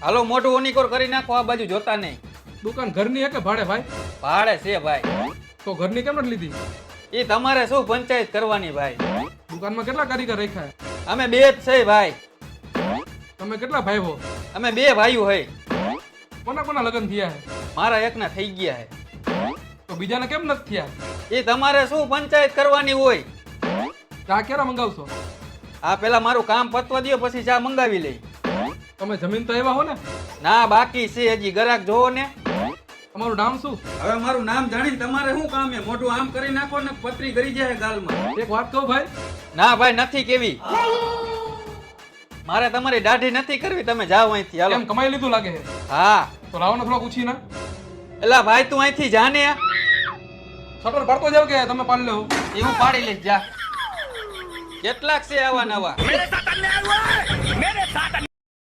હાલો મોઢું ઓનીકોર કરી નાખો, આ બાજુ જોતા નહીં. દુકાન ઘરની હે કે ભાડે ભાઈ? ભાડે છે ભાઈ. તો ઘરની કેમ નથી લીધી? એ તમારે શું પંચાયત કરવાની ભાઈ? દુકાનમાં કેટલા કારીગર રાખ્યા હે? અમે બે જ છે ભાઈ. તમે કેટલા ભાઈ હો? અમે બે ભાઈઓ હે. કોના કોના લગ્ન થયા હે? મારા એકના થઈ ગયા હે. તો બીજાને કેમ નથી થયા? એ તમારે શું પંચાયત કરવાની હોય? ચા ક્યારે મંગાવશો? આ પેલા મારું કામ પતવા દો પછી ચા મંગાવી લઈ. તમે જમીન તો આવ્યા હો ને? ના બાકી છે હજી, ગરાક જોવો ને. તમારું નામ શું? હવે મારું નામ જાણીને તમારે શું કામ છે? મોઢું આમ કરી નાખો ને પતરી કરી જાય ગાલમાં. એક વાત કહું ભાઈ? ના ભાઈ નથી કેવી. મારે તમારી દાઢી નથી કરવી, તમે જાઓ અહીંથી. હાલો. કેમ કમાઈ લીધું લાગે છે? હા. તો લાવો ને થોડા પૂછી ના. એલા ભાઈ તું અહીંથી જાને. શટર પાડતો જાવ કે તમે પાડી લો? એ હું પાડી લઈશ, જા. કેટલાક છે આવા નવા.